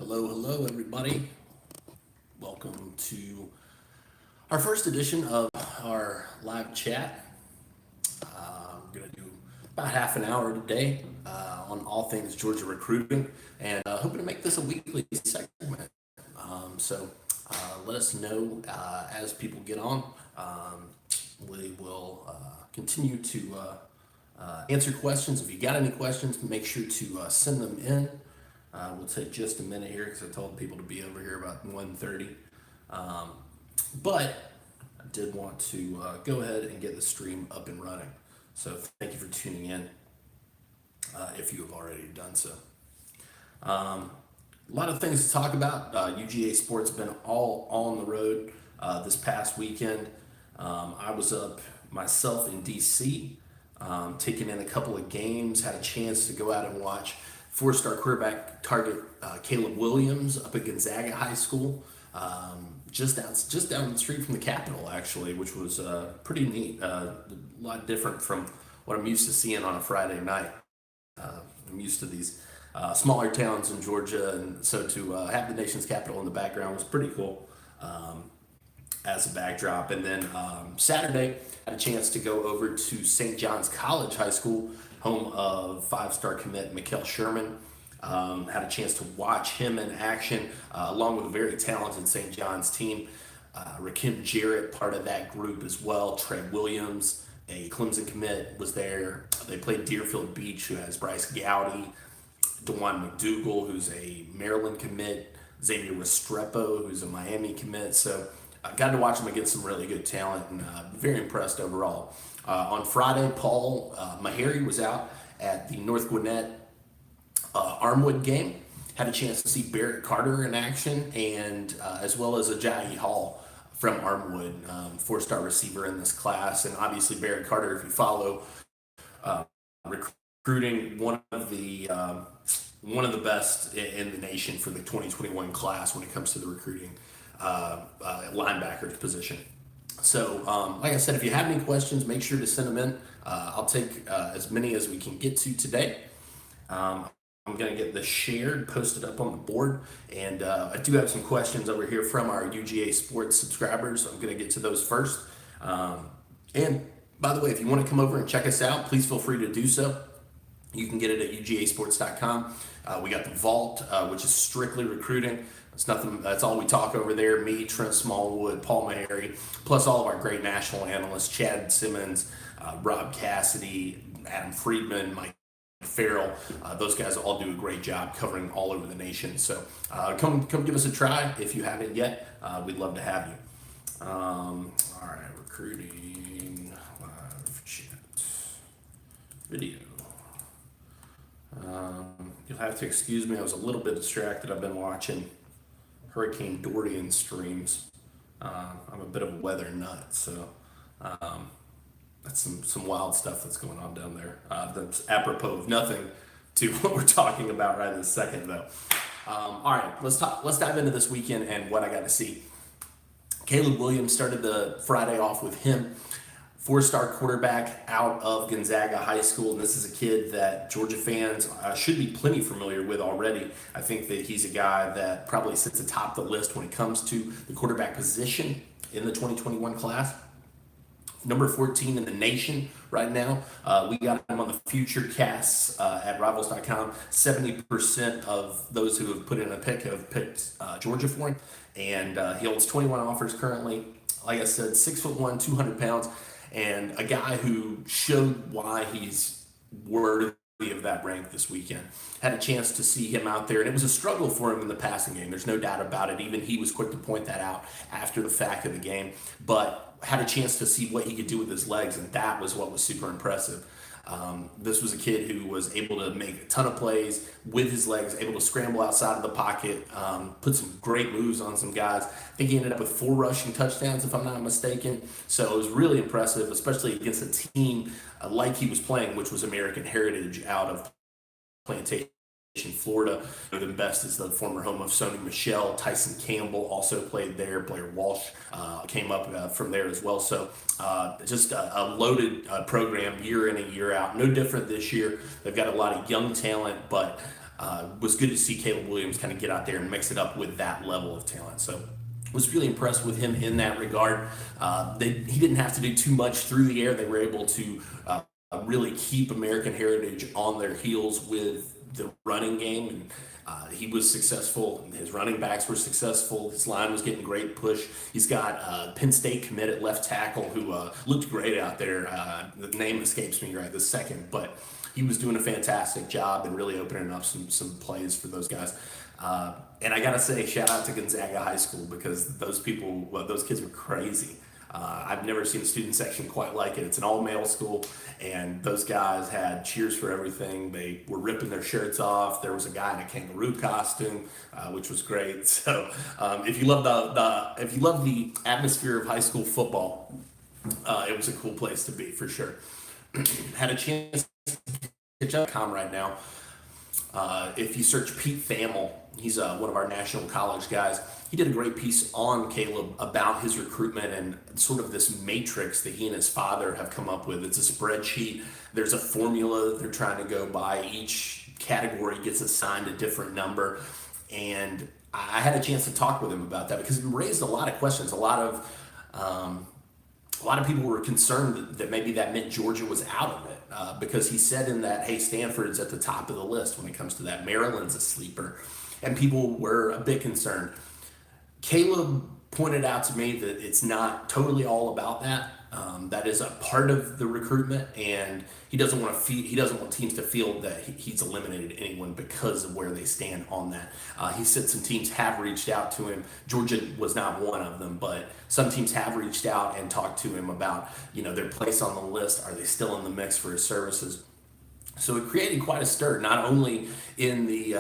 Hello, everybody. Welcome to our first edition of our live chat. We're going to do about half an hour today on all things Georgia recruiting, and hoping to make this a weekly segment. Let us know as people get on. We will continue to answer questions. If you got any questions, make sure to send them in. We'll take just a minute here because I told people to be over here about 1:30. But I did want to go ahead and get the stream up and running. So thank you for tuning in if you have already done so. A lot of things to talk about. UGA Sports have been all on the road this past weekend. I was up myself in DC, taking in a couple of games, had a chance to go out and watch four-star quarterback target Caleb Williams up at Gonzaga High School, just down the street from the Capitol, actually, which was pretty neat. A lot different from what I'm used to seeing on a Friday night. I'm used to these smaller towns in Georgia, and so to have the nation's capital in the background was pretty cool as a backdrop. And then Saturday, had a chance to go over to St. John's College High School, home of five-star commit Mikael Sherman. Had a chance to watch him in action, along with a very talented St. John's team. Rakim Jarrett, part of that group as well. Trey Williams, a Clemson commit, was there. They played Deerfield Beach, who has Bryce Gowdy, DeJuan McDougal, who's a Maryland commit, Xavier Restrepo, who's a Miami commit. So I got to watch them against some really good talent, and very impressed overall. On Friday, Paul Maharry was out at the North Gwinnett Armwood game. Had a chance to see Barrett Carter in action, and as well as Ajayi Hall from Armwood, four-star receiver in this class. And obviously Barrett Carter, if you follow recruiting, one of the best in the nation for the 2021 class when it comes to the recruiting linebackers position. So, like I said, if you have any questions, make sure to send them in. I'll take as many as we can get to today. I'm going to get this shared, posted up on the board, and I do have some questions over here from our UGA Sports subscribers. I'm going to get to those first. And by the way, if you want to come over and check us out, please feel free to do so. You can get it at ugasports.com. We got the Vault, which is strictly recruiting. It's nothing. That's all we talk over there. Me, Trent Smallwood, Paul Maharry, plus all of our great national analysts: Chad Simmons, Rob Cassidy, Adam Friedman, Mike Farrell. Those guys all do a great job covering all over the nation. So come give us a try if you haven't yet. We'd love to have you. All right, recruiting live chat video. You'll have to excuse me. I was a little bit distracted. I've been watching Hurricane Dorian streams. I'm a bit of a weather nut, so that's some wild stuff that's going on down there. That's apropos of nothing to what we're talking about right this second, though. All right, let's dive into this weekend and what I got to see. Caleb Williams started the Friday off with him. Four-star quarterback out of Gonzaga High School, and this is a kid that Georgia fans should be plenty familiar with already. I think that he's a guy that probably sits atop the list when it comes to the quarterback position in the 2021 class. Number 14 in the nation right now. We got him on the future casts at Rivals.com. 70% of those who have put in a pick have picked Georgia for him, and he holds 21 offers currently. Like I said, 6'1", 200 pounds. And a guy who showed why he's worthy of that rank this weekend. Had a chance to see him out there, and it was a struggle for him in the passing game. There's no doubt about it. Even he was quick to point that out after the fact of the game. But had a chance to see what he could do with his legs, and that was what was super impressive. This was a kid who was able to make a ton of plays with his legs, able to scramble outside of the pocket, put some great moves on some guys. I think he ended up with 4 rushing touchdowns, if I'm not mistaken. So it was really impressive, especially against a team like he was playing, which was American Heritage out of Plantation, Florida. The best is the former home of Sony Michel. Tyson Campbell also played there. Blair Walsh came up from there as well. So just a loaded program year in and year out. No different this year. They've got a lot of young talent, but was good to see Caleb Williams kind of get out there and mix it up with that level of talent. So was really impressed with him in that regard. He didn't have to do too much through the air. They were able to really keep American Heritage on their heels with the running game, and he was successful. His running backs were successful. His line was getting great push. He's got Penn State commit at left tackle who looked great out there. The name escapes me right this second, but he was doing a fantastic job and really opening up some plays for those guys. And I gotta say, shout out to Gonzaga High School, because those kids were crazy. I've never seen a student section quite like it. It's an all-male school, and those guys had cheers for everything. They were ripping their shirts off. There was a guy in a kangaroo costume, which was great. So, if you love the atmosphere of high school football, it was a cool place to be for sure. Had a chance to catch up right now. If you search Pete Thamel, he's one of our national college guys. He did a great piece on Caleb about his recruitment and sort of this matrix that he and his father have come up with. It's a spreadsheet. There's a formula that they're trying to go by. Each category gets assigned a different number. And I had a chance to talk with him about that because it raised a lot of questions. A lot of people were concerned that maybe that meant Georgia was out of it, because he said in that, hey, Stanford's at the top of the list when it comes to that. Maryland's a sleeper. And people were a bit concerned. Caleb pointed out to me that it's not totally all about that. That is a part of the recruitment, and he doesn't want teams to feel that he's eliminated anyone because of where they stand on that. He said some teams have reached out to him. Georgia was not one of them, but some teams have reached out and talked to him about their place on the list. Are they still in the mix for his services? So it created quite a stir, not only in the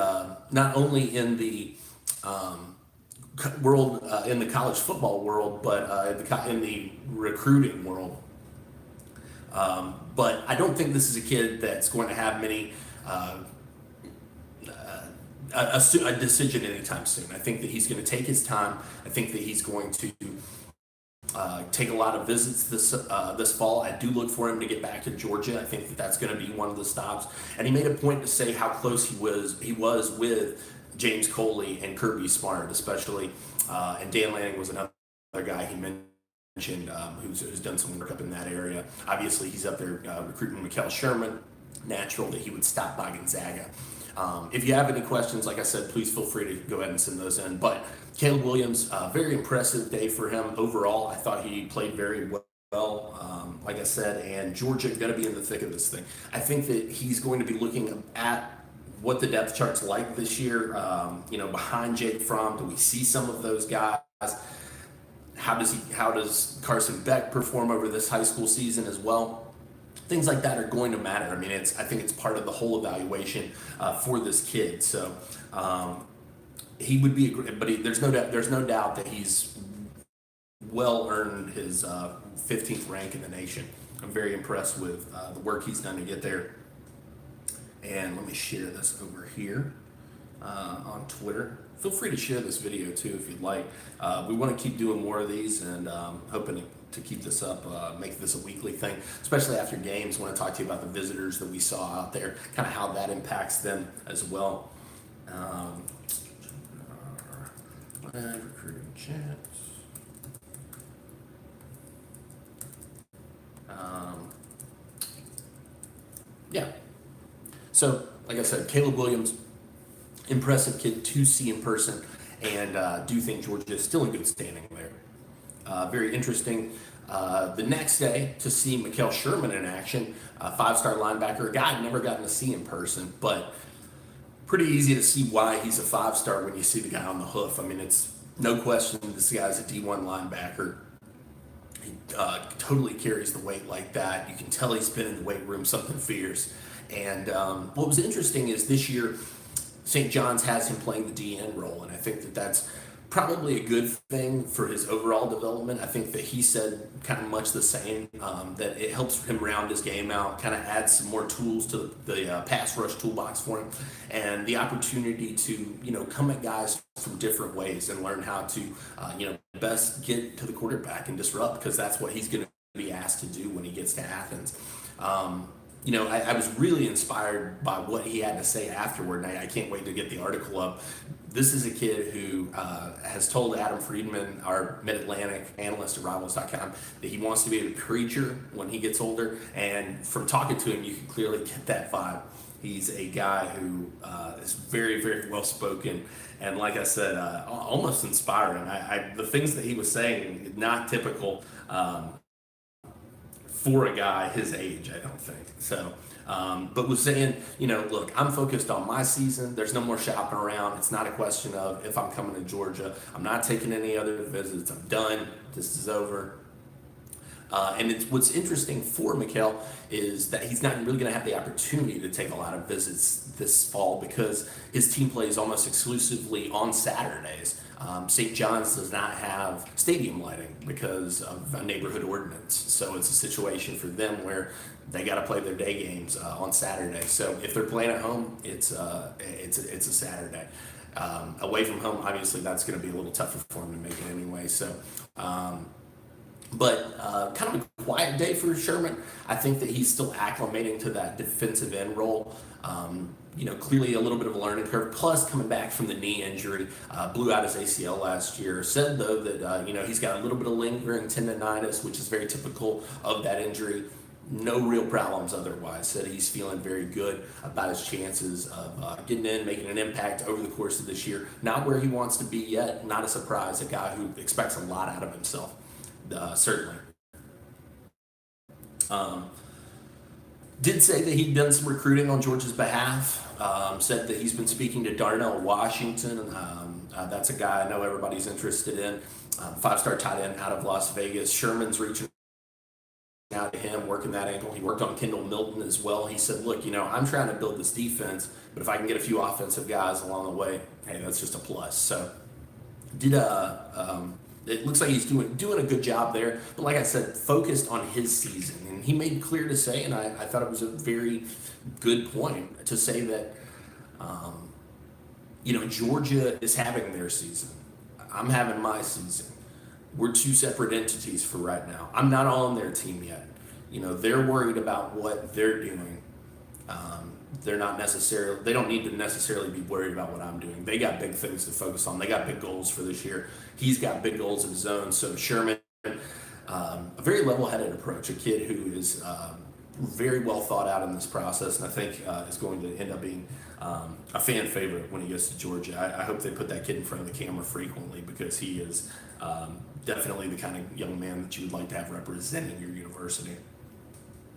world, in the college football world, but in the recruiting world. But I don't think this is a kid that's going to have a decision anytime soon. I think that he's going to take his time. I think that he's going to take a lot of visits this fall. I do look for him to get back to Georgia. I think that that's going to be one of the stops. And he made a point to say how close he was with James Coley and Kirby Smart, especially, and Dan Lanning was another guy he mentioned who's done some work up in that area. Obviously, he's up there recruiting Mikel Sherman. Natural that he would stop by Gonzaga. If you have any questions, like I said, please feel free to go ahead and send those in. But Caleb Williams, very impressive day for him overall. I thought he played very well, like I said, and Georgia going to be in the thick of this thing. I think that he's going to be looking at what the depth chart's like this year, behind Jake Fromm. Do we see some of those guys? How does Carson Beck perform over this high school season as well? Things like that are going to matter. I mean, I think it's part of the whole evaluation for this kid. So he would be, there's no doubt that he's well earned his 15th rank in the nation. I'm very impressed with the work he's done to get there. And let me share this over here on Twitter. Feel free to share this video too if you'd like. We want to keep doing more of these, and hoping to keep this up, make this a weekly thing, especially after games. I want to talk to you about the visitors that we saw out there, kind of how that impacts them as well. Recruiting chats. Yeah. So, like I said, Caleb Williams, impressive kid to see in person, and do think Georgia is still in good standing there. Very interesting. The next day to see Mikel Sherman in action, a five-star linebacker, a guy I've never gotten to see in person, but pretty easy to see why he's a five-star when you see the guy on the hoof. I mean, it's no question this guy's a D1 linebacker. He totally carries the weight like that. You can tell he's been in the weight room, something fierce. And what was interesting is this year, St. John's has him playing the DN role, and I think that that's probably a good thing for his overall development. I think that he said kind of much the same, that it helps him round his game out, kind of adds some more tools to the pass rush toolbox for him, and the opportunity to, come at guys from different ways and learn how to, best get to the quarterback and disrupt, because that's what he's going to be asked to do when he gets to Athens. I was really inspired by what he had to say afterward, and I can't wait to get the article up. This is a kid who has told Adam Friedman, our Mid-Atlantic analyst at Rivals.com, that he wants to be a preacher when he gets older, and from talking to him, you can clearly get that vibe. He's a guy who is very, very well spoken, and like I said, almost inspiring. The things that he was saying, not typical for a guy his age, I don't think. So, but was saying, look, I'm focused on my season. There's no more shopping around. It's not a question of if I'm coming to Georgia. I'm not taking any other visits. I'm done. This is over. And what's interesting for Mikal is that he's not really going to have the opportunity to take a lot of visits this fall because his team plays almost exclusively on Saturdays. St. John's does not have stadium lighting because of a neighborhood ordinance. So it's a situation for them where they got to play their day games on Saturday. So if they're playing at home, it's a Saturday. Away from home, obviously, that's going to be a little tougher for him to make it anyway. So. But kind of a quiet day for Sherman. I think that he's still acclimating to that defensive end role. Clearly a little bit of a learning curve. Plus, coming back from the knee injury, blew out his ACL last year. Said though that he's got a little bit of lingering tendonitis, which is very typical of that injury. No real problems otherwise. Said he's feeling very good about his chances of getting in, making an impact over the course of this year. Not where he wants to be yet. Not a surprise. A guy who expects a lot out of himself. Certainly. Did say that he'd done some recruiting on Georgia's behalf. Said that he's been speaking to Darnell Washington. That's a guy I know everybody's interested in. 5-star tight end out of Las Vegas. Sherman's reaching out to him, working that ankle. He worked on Kendall Milton as well. He said, look, I'm trying to build this defense, but if I can get a few offensive guys along the way, hey, that's just a plus. So it looks like he's doing a good job there. But like I said, focused on his season. And he made clear to say, and I thought it was a very good point, to say that, Georgia is having their season. I'm having my season. We're two separate entities for right now. I'm not on their team yet. They're worried about what they're doing. They don't need to necessarily be worried about what I'm doing. They got big things to focus on. They got big goals for this year. He's got big goals of his own. So Sherman, a very level-headed approach, a kid who is very well thought out in this process, and I think is going to end up being a fan favorite when he gets to Georgia. I hope they put that kid in front of the camera frequently because he is definitely the kind of young man that you would like to have representing your university.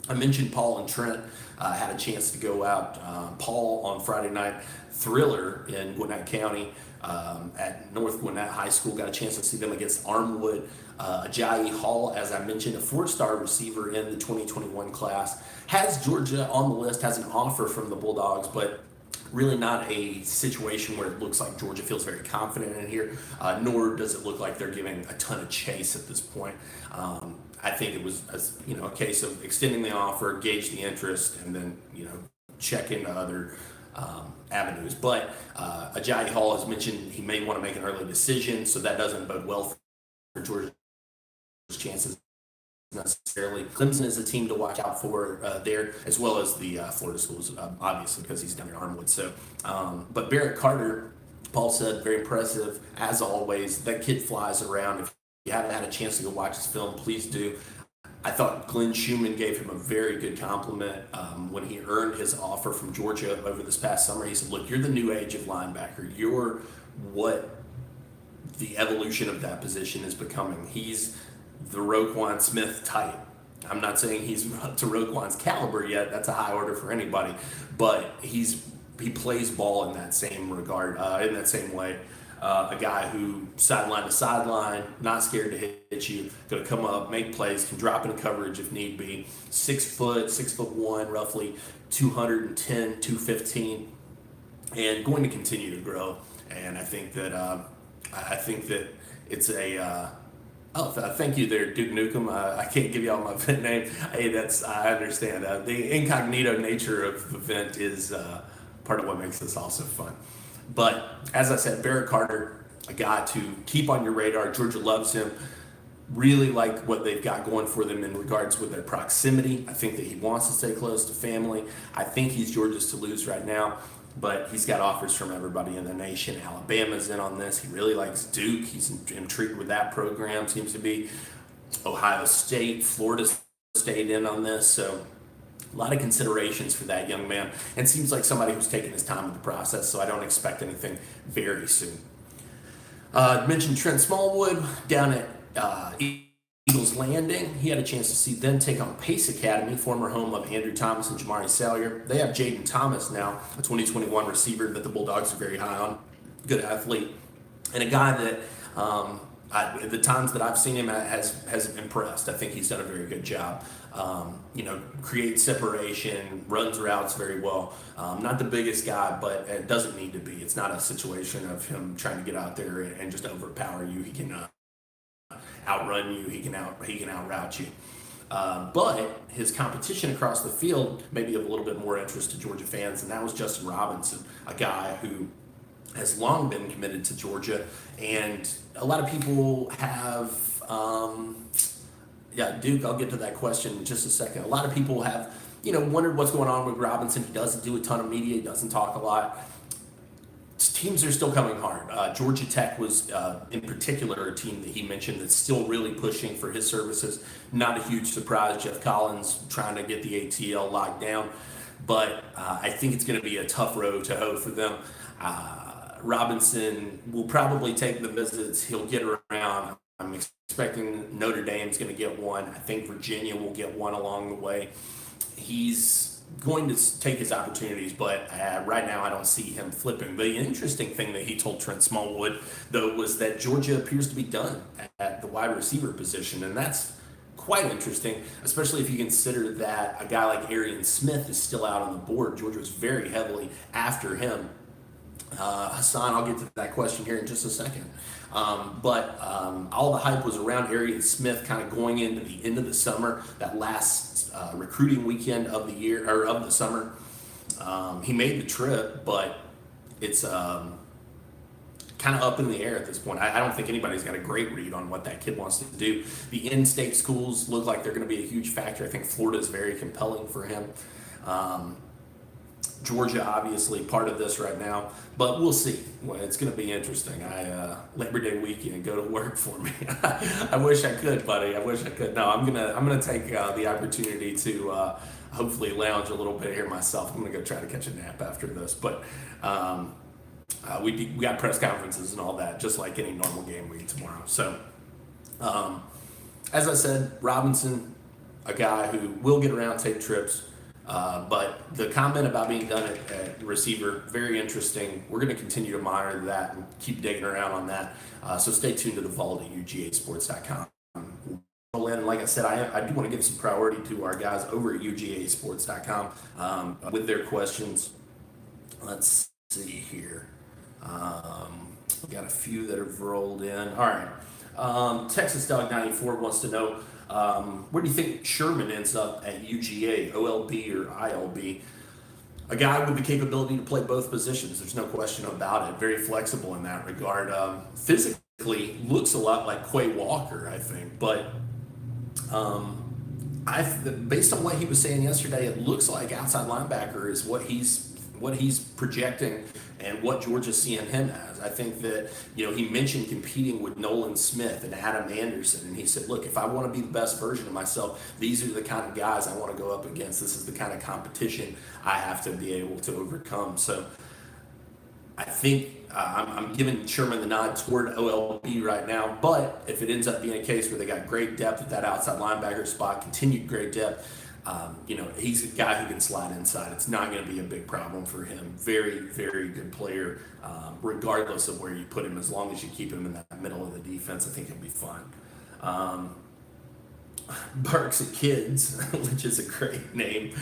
I mentioned Paul and Trent had a chance to go out. Paul on Friday night, Thriller in Gwinnett County at North Gwinnett High School. Got a chance to see them against Armwood. Ajayi Hall, as I mentioned, a 4-star receiver in the 2021 class. Has Georgia on the list, has an offer from the Bulldogs, but really not a situation where it looks like Georgia feels very confident in here, nor does it look like they're giving a ton of chase at this point. I think it was a case of extending the offer, gauge the interest, and then check into other avenues. But Ajayi Hall has mentioned he may want to make an early decision, so that doesn't bode well for Georgia's chances necessarily. Clemson is a team to watch out for there, as well as the Florida schools, obviously, because he's down in Armwood. So, but Barrett Carter, Paul said, very impressive as always. That kid flies around. If you haven't had a chance to go watch his film, please do. I thought Glenn Schumann gave him a very good compliment when he earned his offer from Georgia over this past summer. He said, look, you're the new age of linebacker. You're what the evolution of that position is becoming. He's the Roquan Smith type. I'm not saying he's up to Roquan's caliber yet. That's a high order for anybody. But he plays ball in that same regard, in that same way. A guy who sideline to sideline, not scared to hit you, going to come up, make plays, can drop into coverage if need be. 6'1", roughly 210, 215, and going to continue to grow. And I think that it's a thank you there, Duke Nukem. I can't give you all my event name. Hey, I understand. The incognito nature of the event is part of what makes this also fun. But as I said, Barrett Carter, a guy to keep on your radar. Georgia loves him. Really like what they've got going for them in regards with their proximity. I think that he wants to stay close to family. I think he's Georgia's to lose right now, but he's got offers from everybody in the nation. Alabama's in on this. He really likes Duke. He's intrigued with that program, seems to be. Ohio State, Florida State in on this. So a lot of considerations for that young man, and seems like somebody who's taking his time with the process, so I don't expect anything very soon. Mentioned Trent Smallwood down at Eagles Landing. He had a chance to see them take on Pace Academy, former home of Andrew Thomas and Jamari Salyer. They have Jaden Thomas now, a 2021 receiver that the Bulldogs are very high on. Good athlete, and a guy that the times that I've seen him has impressed. I think he's done a very good job. Creates separation, runs routes very well. Not the biggest guy, but it doesn't need to be. It's not a situation of him trying to get out there and just overpower you. He can outrun you. He can out route you. But his competition across the field may be of a little bit more interest to Georgia fans, and that was Justin Robinson, a guy who has long been committed to Georgia, and a lot of people have, Duke, I'll get to that question in just a second. A lot of people have, wondered what's going on with Robinson. He doesn't do a ton of media, he doesn't talk a lot. Teams are still coming hard. Georgia Tech was, in particular, a team that he mentioned that's still really pushing for his services. Not a huge surprise, Jeff Collins trying to get the ATL locked down, but I think it's going to be a tough road to hoe for them. Robinson will probably take the visits. He'll get around. I'm expecting Notre Dame's going to get one. I think Virginia will get one along the way. He's going to take his opportunities, but right now I don't see him flipping. The interesting thing that he told Trent Smallwood, though, was that Georgia appears to be done at the wide receiver position, and that's quite interesting, especially if you consider that a guy like Arian Smith is still out on the board. Georgia was very heavily after him. Hassan, I'll get to that question here in just a second. But all the hype was around Arian Smith kind of going into the end of the summer, that last recruiting weekend of the year, or of the summer. He made the trip, but it's kind of up in the air at this point. I don't think anybody's got a great read on what that kid wants to do. The in-state schools look like they're going to be a huge factor. I think Florida is very compelling for him. Georgia, obviously, part of this right now, but we'll see. Well, it's going to be interesting. Labor Day weekend, go to work for me. I wish I could, buddy. I wish I could. No, I'm gonna take the opportunity to hopefully lounge a little bit here myself. I'm gonna go try to catch a nap after this, but we got press conferences and all that, just like any normal game week tomorrow. So, as I said, Robinson, a guy who will get around, take trips. But the comment about being done at receiver, very interesting. We're going to continue to monitor that and keep digging around on that. So stay tuned to the vault at UGAsports.com. And like I said, I do want to give some priority to our guys over at UGAsports.com with their questions. Let's see here. We got a few that have rolled in. All right. Texas Dog 94 wants to know, where do you think Sherman ends up at UGA, OLB or ILB? A guy with the capability to play both positions. There's no question about it. Very flexible in that regard. Physically, looks a lot like Quay Walker, I think. But based on what he was saying yesterday, it looks like outside linebacker is what he's projecting and what Georgia's seeing him as. I think that, he mentioned competing with Nolan Smith and Adam Anderson, and he said, look, if I want to be the best version of myself, these are the kind of guys I want to go up against. This is the kind of competition I have to be able to overcome. So I think I'm giving Sherman the nod toward OLB right now, but if it ends up being a case where they got great depth at that outside linebacker spot, continued great depth, he's a guy who can slide inside. It's not going to be a big problem for him. Very, very good player, regardless of where you put him. As long as you keep him in that middle of the defense, I think he'll be fine. Barks at Kids, which is a great name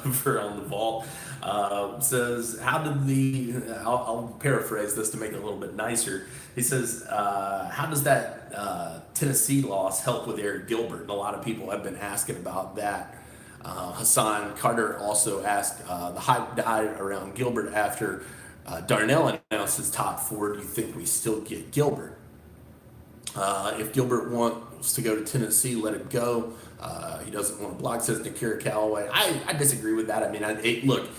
over on the vault, says, I'll paraphrase this to make it a little bit nicer. He says, how does that Tennessee loss help with Eric Gilbert? And a lot of people have been asking about that. Hassan Carter also asked, the hype died around Gilbert after Darnell announced his top four. Do you think we still get Gilbert? If Gilbert wants to go to Tennessee, let it go. He doesn't want to block, says Nakira Callaway. I disagree with that. I mean, look,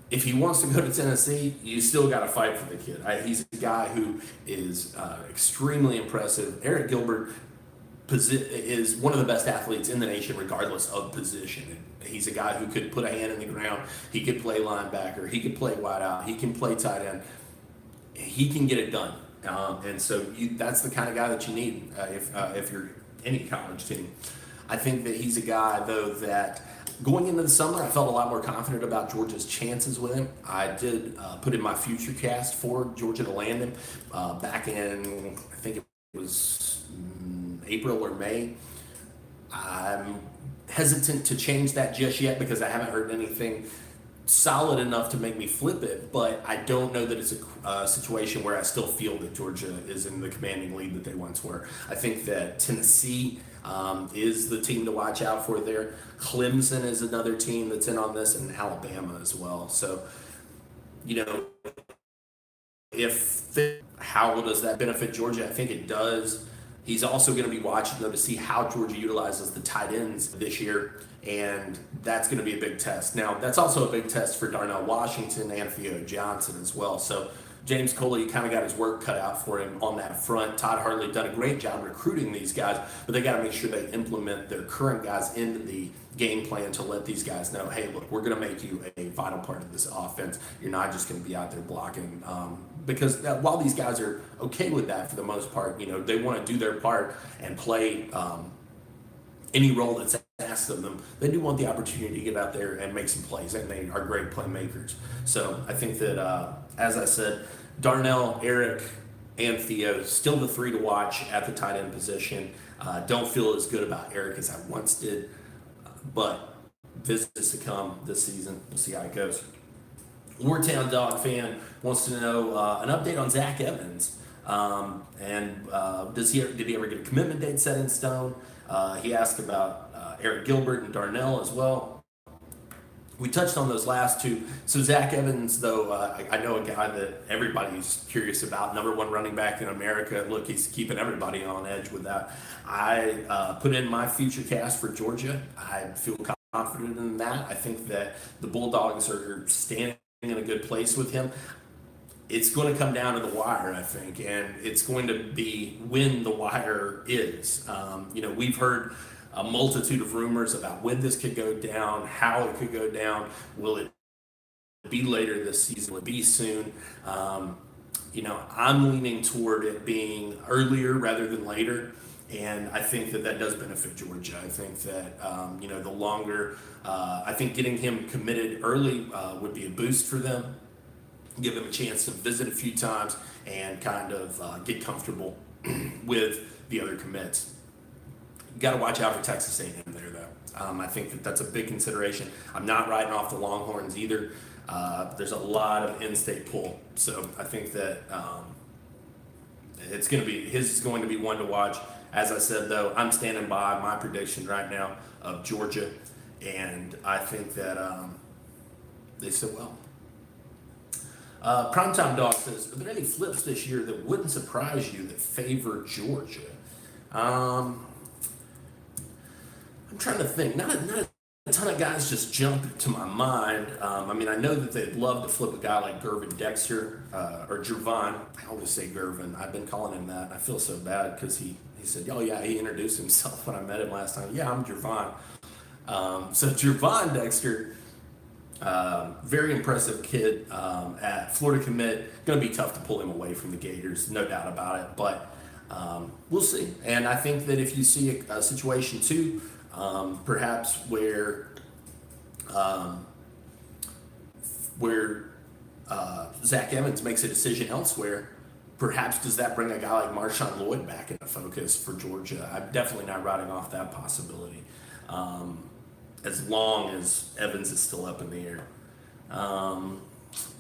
if he wants to go to Tennessee, you still got to fight for the kid. He's a guy who is extremely impressive. Eric Gilbert is one of the best athletes in the nation, regardless of position. He's a guy who could put a hand in the ground. He could play linebacker. He could play wideout. He can play tight end. He can get it done. And so that's the kind of guy that you need if you're any college team. I think that he's a guy, though, that going into the summer, I felt a lot more confident about Georgia's chances with him. I did put in my future cast for Georgia to land him back in, I think it was April or May. I'm hesitant to change that just yet because I haven't heard anything solid enough to make me flip it, but I don't know that it's a situation where I still feel that Georgia is in the commanding lead that they once were. I think that Tennessee is the team to watch out for there. Clemson is another team that's in on this, and Alabama as well. So, how does that benefit Georgia? I think it does. He's also going to be watching, though, to see how Georgia utilizes the tight ends this year, and that's going to be a big test. Now, that's also a big test for Darnell Washington and Jermaine Johnson as well. So James Coley kind of got his work cut out for him on that front. Todd Hartley done a great job recruiting these guys, but they got to make sure they implement their current guys into the game plan to let these guys know, hey, look, we're going to make you a vital part of this offense. You're not just going to be out there blocking. Because while these guys are okay with that for the most part, they want to do their part and play any role that's asked of them. They do want the opportunity to get out there and make some plays, and they are great playmakers. So I think that, as I said, Darnell, Eric, and Theo, still the three to watch at the tight end position. Don't feel as good about Eric as I once did, but visits to come this season. We'll see how it goes. Wartown Dog fan wants to know an update on Zach Evans, and did he ever get a commitment date set in stone? He asked about Eric Gilbert and Darnell as well. We touched on those last two. So Zach Evans, though, I know a guy that everybody's curious about, number one running back in America. Look, he's keeping everybody on edge with that. I put in my future cast for Georgia. I feel confident in that. I think that the Bulldogs are standing in a good place with him. It's going to come down to the wire, I think, and it's going to be when the wire is. We've heard a multitude of rumors about when this could go down, how it could go down. Will it be later this season? Will it be soon? I'm leaning toward it being earlier rather than later. And I think that does benefit Georgia. I think that, the longer, I think getting him committed early would be a boost for them, give them a chance to visit a few times and kind of get comfortable with the other commits. Got to watch out for Texas A&M there, though. I think that's a big consideration. I'm not writing off the Longhorns either. There's a lot of in-state pull. So I think that his is going to be one to watch. As I said, though, I'm standing by my prediction right now of Georgia, and I think that they said well. Primetime Dog says, are there any flips this year that wouldn't surprise you that favor Georgia? I'm trying to think. Not a ton of guys just jump to my mind. I know that they'd love to flip a guy like Gervin Dexter or Gervon. I always say Gervin. I've been calling him that. I feel so bad because he said, oh, yeah, he introduced himself when I met him last time. Yeah, I'm Gervon. So Gervon Dexter, very impressive kid at Florida commit. Going to be tough to pull him away from the Gators, no doubt about it. But we'll see. And I think that if you see a situation, too, perhaps where Zach Evans makes a decision elsewhere, perhaps does that bring a guy like Marshawn Lloyd back into focus for Georgia? I'm definitely not writing off that possibility, as long as Evans is still up in the air.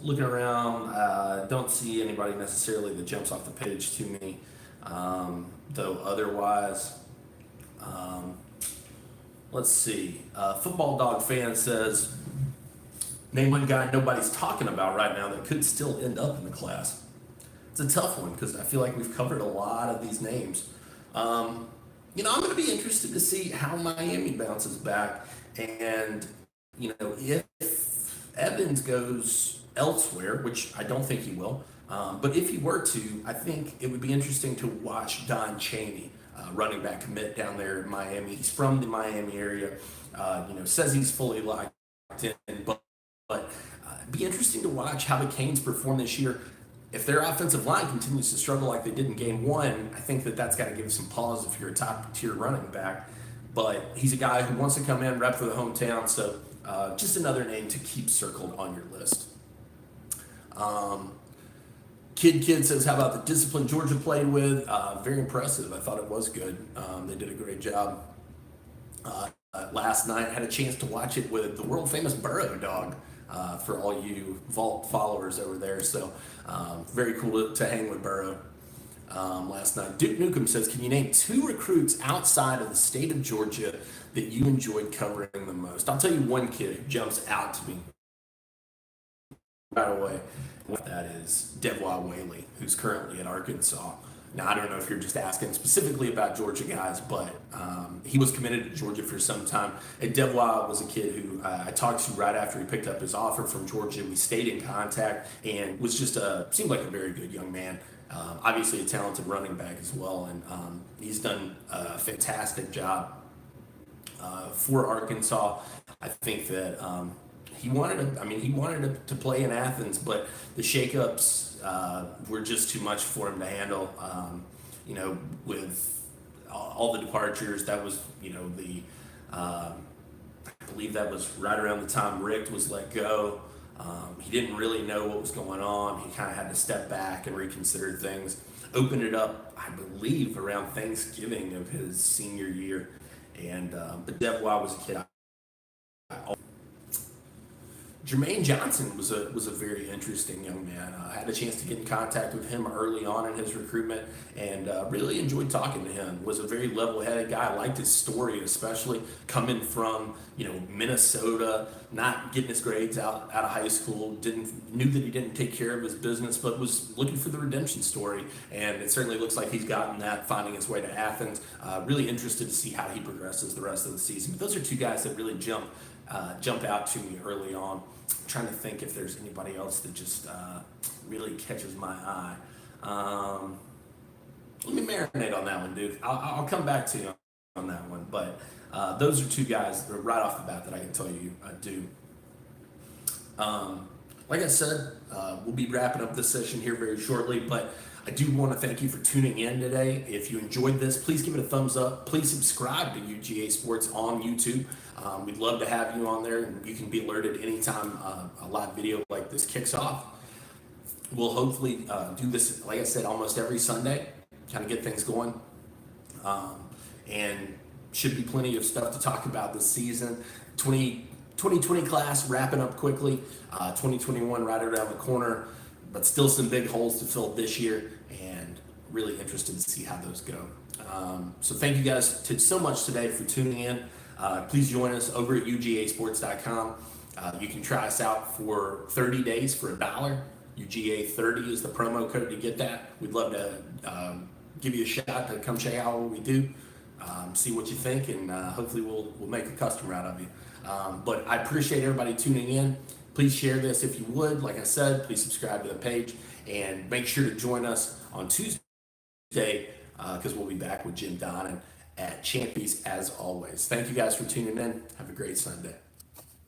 Looking around, don't see anybody necessarily that jumps off the page to me, though otherwise. Let's see. Football Dog fan says, name one guy nobody's talking about right now that could still end up in the class. It's a tough one because I feel like we've covered a lot of these names. I'm going to be interested to see how Miami bounces back. And, if Evans goes elsewhere, which I don't think he will, but if he were to, I think it would be interesting to watch Chaney, running back commit down there in Miami. He's from the Miami area, says he's fully locked in, but be interesting to watch how the Canes perform this year. If their offensive line continues to struggle like they did in game one, I think that's got to give some pause if you're a top tier running back. But he's a guy who wants to come in, rep for the hometown, so just another name to keep circled on your list. Kid says, how about the discipline Georgia played with? Very impressive. I thought it was good. They did a great job. Last night, had a chance to watch it with the world famous Burrow dog, for all you Vault followers over there. So very cool to hang with Burrow last night. Duke Nukem says, can you name 2 recruits outside of the state of Georgia that you enjoyed covering the most? I'll tell you one kid who jumps out to me right away. That is Devois Whaley, who's currently at Arkansas. Now, I don't know if you're just asking specifically about Georgia guys, but he was committed to Georgia for some time. And Devois was a kid who I talked to right after he picked up his offer from Georgia. We stayed in contact and was just seemed like a very good young man. Obviously a talented running back as well, and he's done a fantastic job for Arkansas. I think that he wanted to play in Athens, but the shakeups were just too much for him to handle. With all the departures, that was, I believe that was right around the time Rick was let go. He didn't really know what was going on. He kind of had to step back and reconsider things. Opened it up, I believe, around Thanksgiving of his senior year. And but Devois was a kid Jermaine Johnson was a very interesting young man. I had a chance to get in contact with him early on in his recruitment, and really enjoyed talking to him. Was a very level-headed guy. I liked his story, especially coming from Minnesota, not getting his grades out of high school. Knew that he didn't take care of his business, but was looking for the redemption story. And it certainly looks like he's gotten that, finding his way to Athens. Really interested to see how he progresses the rest of the season. But those are 2 guys that really jump out to me early on. I'm trying to think if there's anybody else that just really catches my eye. Let me marinate on that one, dude. I'll come back to you on that one. But those are 2 guys right off the bat that I can tell you do. Like I said, we'll be wrapping up this session here very shortly, but I do want to thank you for tuning in today. If you enjoyed this, please give it a thumbs up. Please subscribe to UGA Sports on YouTube. We'd love to have you on there, and you can be alerted anytime a live video like this kicks off. We'll hopefully do this, like I said, almost every Sunday, kind of get things going. And should be plenty of stuff to talk about this season. 2020 class wrapping up quickly. 2021 right around the corner, but still some big holes to fill this year, and really interested to see how those go. So thank you guys so much today for tuning in. Please join us over at UGAsports.com. You can try us out for 30 days for $1. UGA30 is the promo code to get that. We'd love to give you a shot to come check out what we do, see what you think, and hopefully we'll make a customer out of you. But I appreciate everybody tuning in. Please share this if you would. Like I said, please subscribe to the page, and make sure to join us on Tuesday because we'll be back with Jim Donnan at Champies as always. Thank you guys for tuning in. Have a great Sunday.